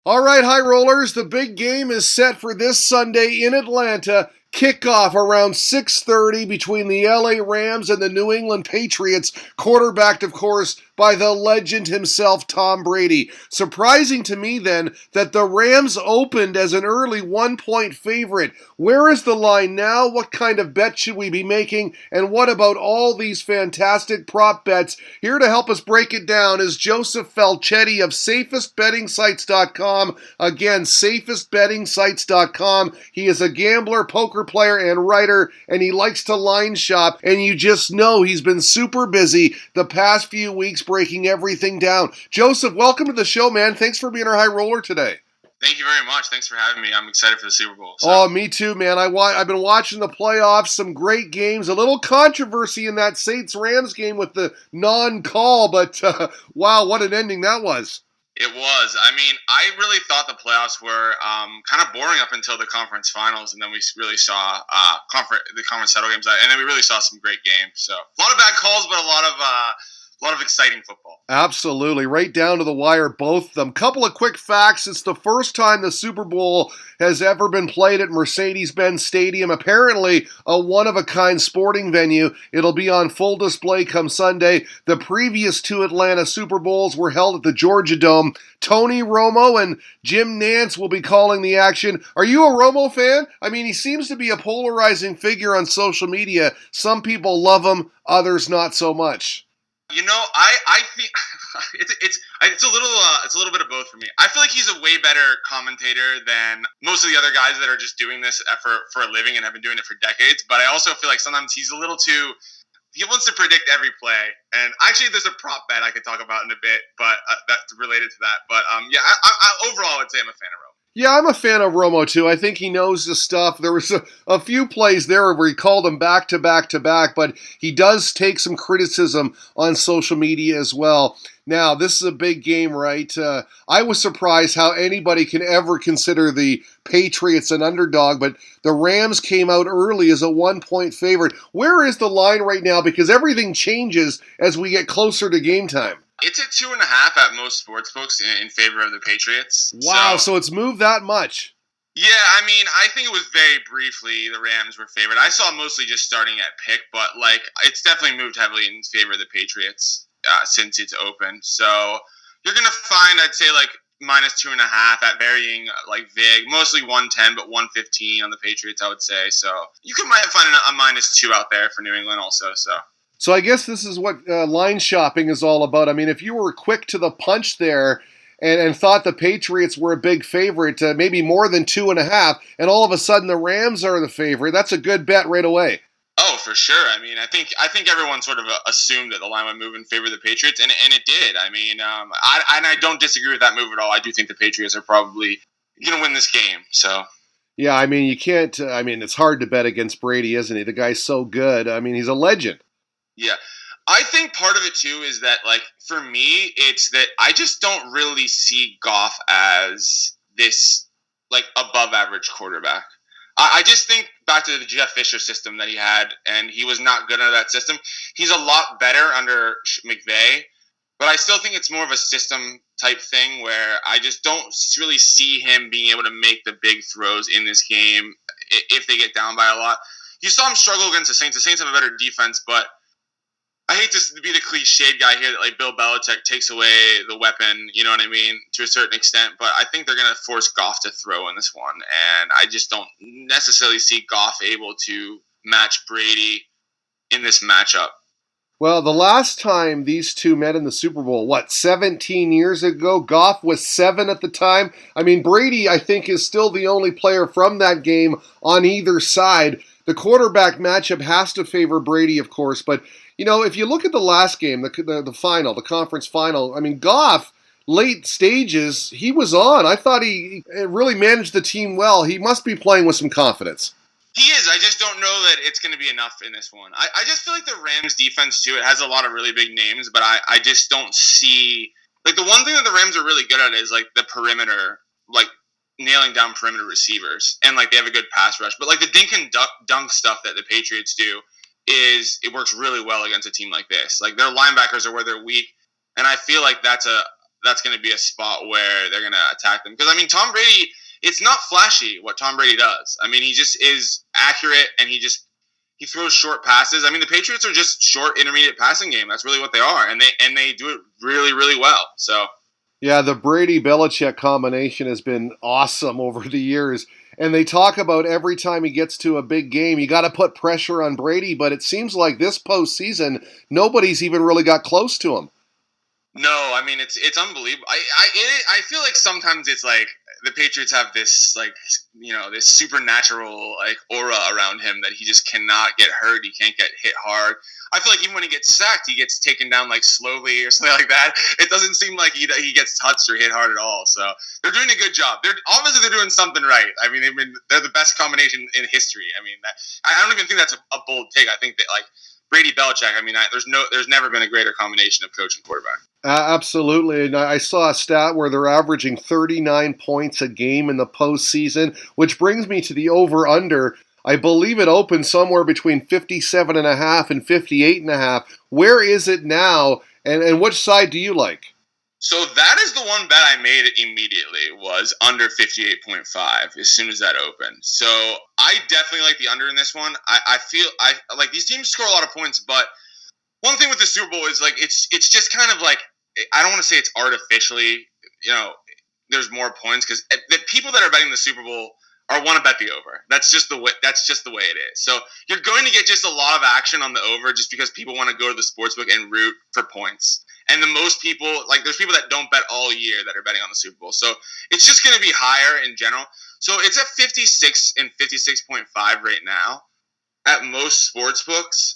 All right, high rollers, the big game is set for this Sunday in Atlanta. Kickoff around 6:30 between the LA Rams and the New England Patriots, quarterbacked, of course, by the legend himself, Tom Brady. Surprising to me, then, that the Rams opened as an early 1-point favorite. Where is the line now? What kind of bet should we be making? And what about all these fantastic prop bets? Here to help us break it down is Joseph Falchetti of SafestBettingSites.com. Again, SafestBettingSites.com. He is a gambler, poker player, and writer, and he likes to line shop, and you just know he's been super busy the past few weeks breaking everything down. Joseph, welcome to the show, man. Thanks for being our high roller today. Thank you very much. Thanks for having me. I'm excited for the Super Bowl. Oh, me too, man. I've been watching the playoffs, some great games, a little controversy in that Saints-Rams game with the non-call, but wow, what an ending that was. It was. I mean, I really thought the playoffs were kind of boring up until the conference finals, and then we really saw the conference title games, and then we really saw some great games. So a lot of bad calls, but a lot of exciting football. Absolutely. Right down to the wire, both of them. Couple of quick facts. It's the first time the Super Bowl has ever been played at Mercedes-Benz Stadium. Apparently a one-of-a-kind sporting venue. It'll be on full display come Sunday. The previous two Atlanta Super Bowls were held at the Georgia Dome. Tony Romo and Jim Nantz will be calling the action. Are you a Romo fan? I mean, he seems to be a polarizing figure on social media. Some people love him, others not so much. You know, I think it's a little bit of both for me. I feel like he's a way better commentator than most of the other guys that are just doing this for a living and have been doing it for decades. But I also feel like sometimes he wants to predict every play. And actually, there's a prop bet I could talk about in a bit, but that's related to that. But yeah, I overall, I would say I'm a fan of Romo. Yeah, I'm a fan of Romo, too. I think he knows the stuff. There was a few plays there where he called them back to back to back, but he does take some criticism on social media as well. Now, this is a big game, right? I was surprised how anybody can ever consider the Patriots an underdog, but the Rams came out early as a 1-point favorite. Where is the line right now? Because everything changes as we get closer to game time. It's at 2.5 at most sportsbooks in favor of the Patriots. Wow, so it's moved that much. Yeah, I mean, I think it was very briefly the Rams were favored. I saw mostly just starting at pick, but it's definitely moved heavily in favor of the Patriots since it's opened. So you're gonna find, I'd say, minus 2.5 at varying vig, mostly 110, but 115 on the Patriots, I would say. So you might find a -2 out there for New England also. So I guess this is what line shopping is all about. I mean, if you were quick to the punch there and thought the Patriots were a big favorite, maybe more than 2.5, and all of a sudden the Rams are the favorite, that's a good bet right away. Oh, for sure. I mean, I think everyone sort of assumed that the line would move in favor of the Patriots, and it did. I mean, I don't disagree with that move at all. I do think the Patriots are probably going to win this game. So. Yeah, I mean, you can't. I mean, it's hard to bet against Brady, isn't he? The guy's so good. I mean, he's a legend. Yeah. I think part of it, too, is that, for me, it's that I just don't really see Goff as this, above-average quarterback. I just think back to the Jeff Fisher system that he had, and he was not good under that system. He's a lot better under McVay, but I still think it's more of a system-type thing where I just don't really see him being able to make the big throws in this game if they get down by a lot. You saw him struggle against the Saints. The Saints have a better defense, but I hate to be the cliched guy here that Bill Belichick takes away the weapon, you know what I mean, to a certain extent. But I think they're going to force Goff to throw in this one. And I just don't necessarily see Goff able to match Brady in this matchup. Well, the last time these two met in the Super Bowl, 17 years ago? Goff was 7 at the time. I mean, Brady, I think, is still the only player from that game on either side. The quarterback matchup has to favor Brady, of course, but you know, if you look at the last game, the final, the conference final, I mean, Goff, late stages, he was on. I thought he really managed the team well. He must be playing with some confidence. He is. I just don't know that it's going to be enough in this one. I just feel like the Rams defense, too, it has a lot of really big names, but I just don't see... the one thing that the Rams are really good at is, the perimeter, nailing down perimeter receivers. And, they have a good pass rush. But, the dink and dunk stuff that the Patriots do, it works really well against a team like this. Their linebackers are where they're weak, and I feel like that's a that's going to be a spot where they're going to attack them. Because, I mean, Tom Brady, it's not flashy what Tom Brady does. I mean, he just is accurate, and he throws short passes. I mean, the Patriots are just short, intermediate passing game. That's really what they are, and they do it really, really well. So, yeah, the Brady-Belichick combination has been awesome over the years. And they talk about every time he gets to a big game, you got to put pressure on Brady. But it seems like this postseason, nobody's even really got close to him. No, I mean, it's unbelievable. I feel like sometimes it's like the Patriots have this, like, you know, this supernatural, like, aura around him that he just cannot get hurt. He can't get hit hard. I feel like even when he gets sacked, he gets taken down, like, slowly or something like that. It doesn't seem like he gets touched or hit hard at all. So they're doing a good job. They're doing something right. I mean, they're the best combination in history. I mean, I don't even think that's a bold take. I think that, like, Brady Belichick, I mean, there's never been a greater combination of coach and quarterback. Absolutely. And I saw a stat where they're averaging 39 points a game in the postseason, which brings me to the over-under. I believe it opened somewhere between 57.5 and 58.5. Where is it now, and which side do you like? So that is the one bet I made immediately, was under 58.5 as soon as that opened. So I definitely like the under in this one. I feel like these teams score a lot of points, but one thing with the Super Bowl is, like, it's just kind of like, I don't want to say it's artificially, you know, there's more points, because the people that are betting the Super Bowl want to bet the over. That's just the way it is. So you're going to get just a lot of action on the over just because people want to go to the sportsbook and root for points. And the most people, like, there's people that don't bet all year that are betting on the Super Bowl. So it's just going to be higher in general. So it's at 56 and 56.5 right now at most sportsbooks.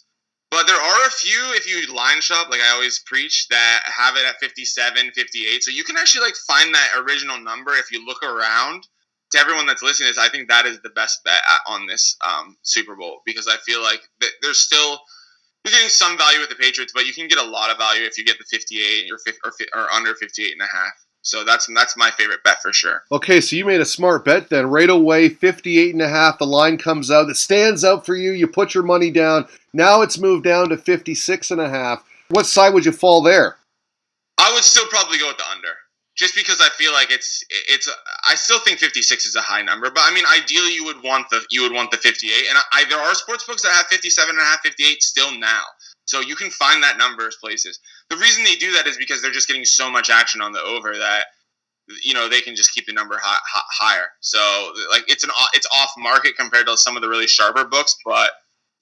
But there are a few, if you line shop, like I always preach, that have it at 57, 58. So you can actually, like, find that original number if you look around. To everyone that's listening, I think that is the best bet on this Super Bowl, because I feel like there's still, you're getting some value with the Patriots, but you can get a lot of value if you get the 58 or under 58.5. So that's my favorite bet for sure. Okay, so you made a smart bet then. Right away, 58.5, the line comes out. It stands out for you. You put your money down. Now it's moved down to 56.5. What side would you fall there? I would still probably go with the under, just because I feel like it's. I still think 56 is a high number, but I mean, ideally you would want the 58, and there are sports books that have 57.5, 58 still now. So you can find that numbers places. The reason they do that is because they're just getting so much action on the over that, you know, they can just keep the number higher. So, like, it's off market compared to some of the really sharper books, but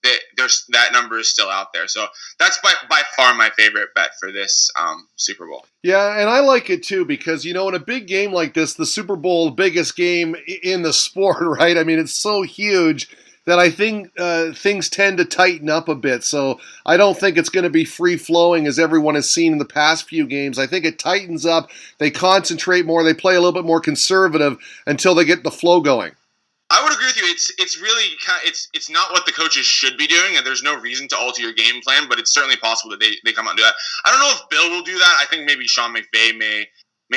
that number is still out there. So that's by far my favorite bet for this Super Bowl. Yeah, and I like it too because, you know, in a big game like this, the Super Bowl, biggest game in the sport, right? I mean, it's so huge that I think things tend to tighten up a bit. So I don't think it's going to be free-flowing as everyone has seen in the past few games. I think it tightens up. They concentrate more. They play a little bit more conservative until they get the flow going. I would agree with you. It's really it's not what the coaches should be doing, and there's no reason to alter your game plan, but it's certainly possible that they come out and do that. I don't know if Bill will do that. I think maybe Sean McVay may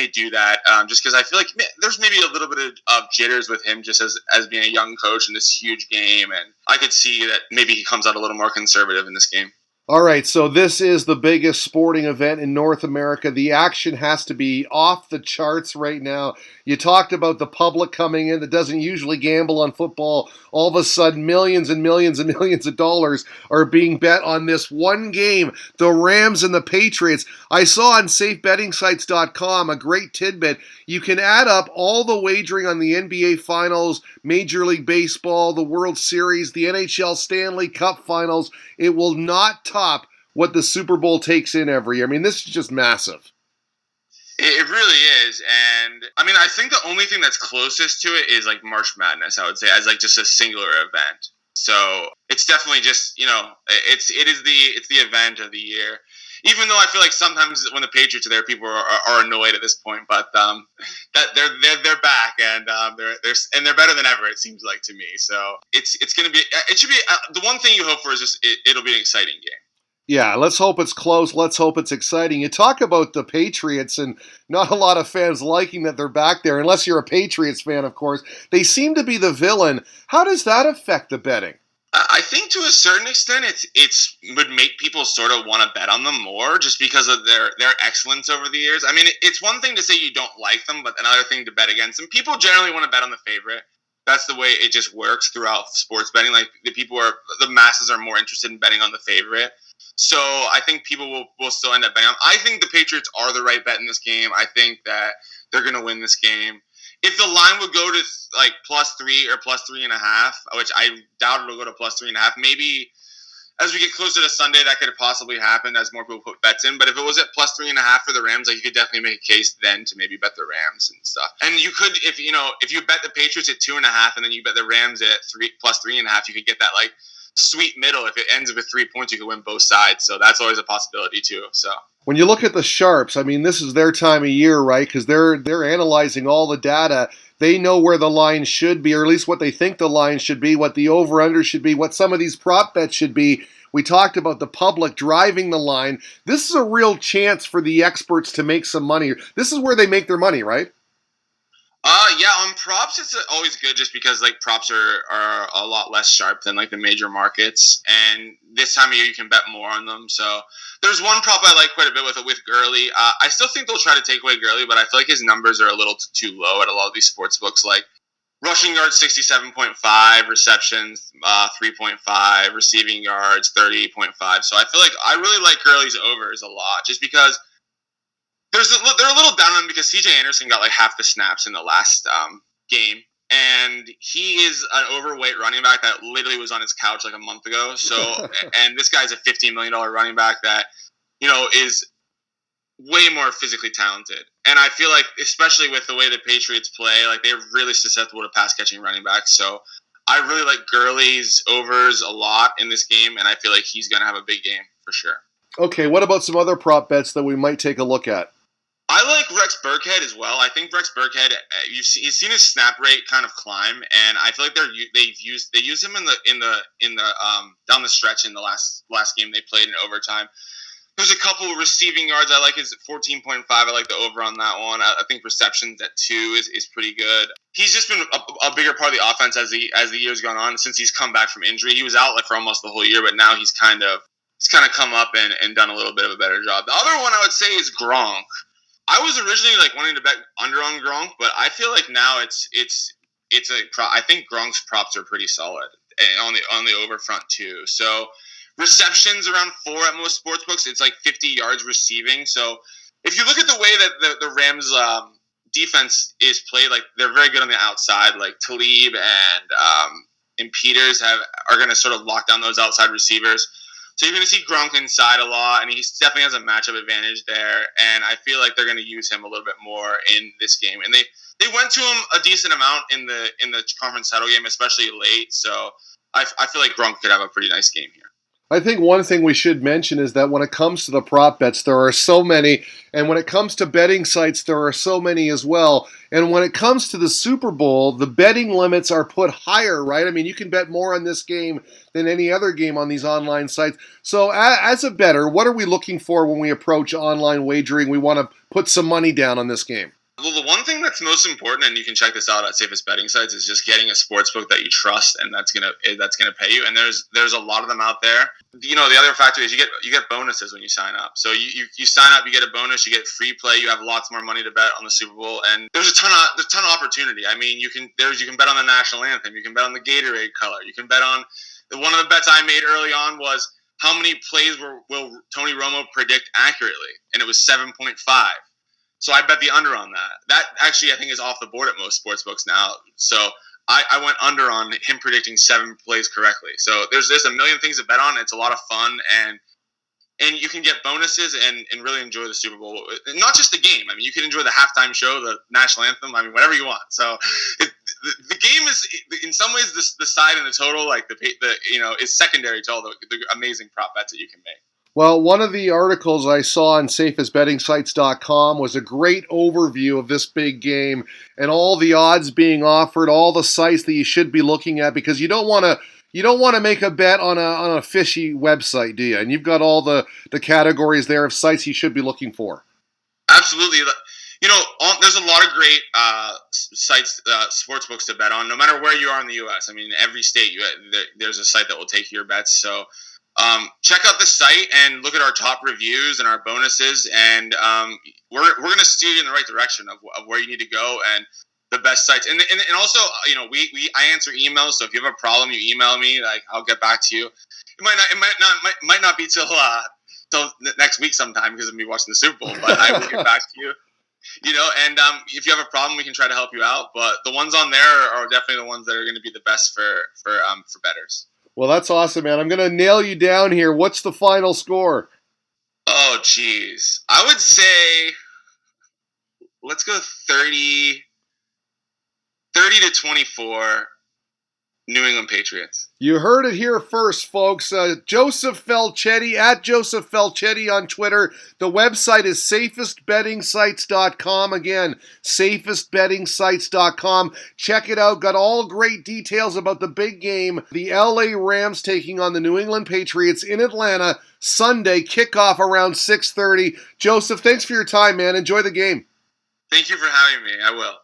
do that, just because I feel like there's maybe a little bit of jitters with him just as being a young coach in this huge game, and I could see that maybe he comes out a little more conservative in this game. All right, so this is the biggest sporting event in North America. The action has to be off the charts right now. You talked about the public coming in that doesn't usually gamble on football. All of a sudden, millions and millions and millions of dollars are being bet on this one game, the Rams and the Patriots. I saw on safebettingsites.com a great tidbit. You can add up all the wagering on the NBA Finals, Major League Baseball, the World Series, the NHL Stanley Cup Finals. It will not top what the Super Bowl takes in every year. I mean, this is just massive. It really is. And I mean, I think the only thing that's closest to it is like March Madness, I would say, as like just a singular event. So it's definitely just, you know, it's the event of the year. Even though I feel like sometimes when the Patriots are there, people are annoyed at this point, but that they're back and they're better than ever. It seems like to me. So it should be the one thing you hope for is just it'll be an exciting game. Yeah, let's hope it's close. Let's hope it's exciting. You talk about the Patriots and not a lot of fans liking that they're back there, unless you're a Patriots fan, of course. They seem to be the villain. How does that affect the betting? I think to a certain extent, it's would make people sort of want to bet on them more just because of their excellence over the years. I mean, it's one thing to say you don't like them, but another thing to bet against them. People generally want to bet on the favorite. That's the way it just works throughout sports betting. Like the masses are more interested in betting on the favorite. So I think people will still end up betting on. I think the Patriots are the right bet in this game. I think that they're going to win this game. If the line would go to like +3 or +3.5, which I doubt it'll go to +3.5, maybe as we get closer to Sunday, that could possibly happen as more people put bets in. But if it was at +3.5 for the Rams, like you could definitely make a case then to maybe bet the Rams and stuff. And you could, if you bet the Patriots at 2.5 and then you bet the Rams at +3.5, you could get that like sweet middle. If it ends with 3 points, you could win both sides. So that's always a possibility too. So. When you look at the sharps, I mean, this is their time of year, right? Because they're analyzing all the data. They know where the line should be, or at least what they think the line should be, what the over-under should be, what some of these prop bets should be. We talked about the public driving the line. This is a real chance for the experts to make some money. This is where they make their money, right? Yeah, on props, it's always good just because like props are a lot less sharp than like the major markets, and this time of year you can bet more on them. So there's one prop I like quite a bit with Gurley. I still think they'll try to take away Gurley, but I feel like his numbers are a little too low at a lot of these sports books. Like rushing yards 67.5, receptions 3.5, receiving yards 30.5. So I feel like I really like Gurley's overs a lot just because. They're a little down on him because C.J. Anderson got like half the snaps in the last game, and he is an overweight running back that literally was on his couch like a month ago. So, and this guy's a $15 million running back that is way more physically talented. And I feel like, especially with the way the Patriots play, like they're really susceptible to pass catching running backs. So, I really like Gurley's overs a lot in this game, and I feel like he's going to have a big game for sure. Okay, what about some other prop bets that we might take a look at? I like Rex Burkhead as well. I think Rex Burkhead, he's seen his snap rate kind of climb, and I feel like they use him in the down the stretch in the last game they played in overtime. There's a couple of receiving yards I like. Is 14.5. I like the over on that one. I think receptions at 2 is pretty good. He's just been a bigger part of the offense as the year's gone on since he's come back from injury. He was out like for almost the whole year, but now he's kind of come up and done a little bit of a better job. The other one I would say is Gronk. I was originally like wanting to bet under on Gronk, but I feel like now I think Gronk's props are pretty solid on the over front too. So receptions around 4 at most sports books. It's like 50 yards receiving. So if you look at the way that the Rams defense is played, like they're very good on the outside. Like Talib and Peters are going to sort of lock down those outside receivers. So you're going to see Gronk inside a lot, and he definitely has a matchup advantage there. And I feel like they're going to use him a little bit more in this game. And they went to him a decent amount in the conference title game, especially late. So I feel like Gronk could have a pretty nice game here. I think one thing we should mention is that when it comes to the prop bets, there are so many, and when it comes to betting sites, there are so many as well. And when it comes to the Super Bowl, the betting limits are put higher, right? I mean, you can bet more on this game than any other game on these online sites. So as a bettor, what are we looking for when we approach online wagering? We want to put some money down on this game. Well, the one thing that's most important, and you can check this out at safest betting sites, is just getting a sportsbook that you trust and that's gonna pay you. And there's a lot of them out there. The other factor is you get bonuses when you sign up. So you sign up, you get a bonus, you get free play, you have lots more money to bet on the Super Bowl, and there's a ton of opportunity. I mean, you can bet on the national anthem, you can bet on the Gatorade color, you can bet on one of the bets I made early on was how many plays will Tony Romo predict accurately, and it was 7.5. So I bet the under on that. That actually, I think, is off the board at most sportsbooks now. So I went under on him predicting 7 plays correctly. So there's a million things to bet on. It's a lot of fun, and you can get bonuses and really enjoy the Super Bowl. Not just the game. I mean, you can enjoy the halftime show, the national anthem. I mean, whatever you want. So the game is, in some ways, the side and the total, like is secondary to all the amazing prop bets that you can make. Well, one of the articles I saw on safestbettingsites.com was a great overview of this big game and all the odds being offered, all the sites that you should be looking at, because you don't want to make a bet on a fishy website, do you? And you've got all the categories there of sites you should be looking for. Absolutely. There's a lot of great sites, sports books to bet on, no matter where you are in the U.S. I mean, every state there's a site that will take your bets. So check out the site and look at our top reviews and our bonuses, and we're going to steer you in the right direction of where you need to go and the best sites. And also, I answer emails, so if you have a problem, you email me. Like, I'll get back to you. It might not be till next week sometime because of me watching the Super Bowl, but I will get back to you. And if you have a problem, we can try to help you out. But the ones on there are definitely the ones that are going to be the best for bettors. Well, that's awesome, man. I'm going to nail you down here. What's the final score? Oh, geez. I would say let's go 30 to 24. New England Patriots. You heard it here first, folks. Joseph Falchetti, at Joseph Falchetti on Twitter. The website is safestbettingsites.com. Again, safestbettingsites.com. Check it out. Got all great details about the big game. The LA Rams taking on the New England Patriots in Atlanta Sunday. Kickoff around 6:30. Joseph, thanks for your time, man. Enjoy the game. Thank you for having me. I will.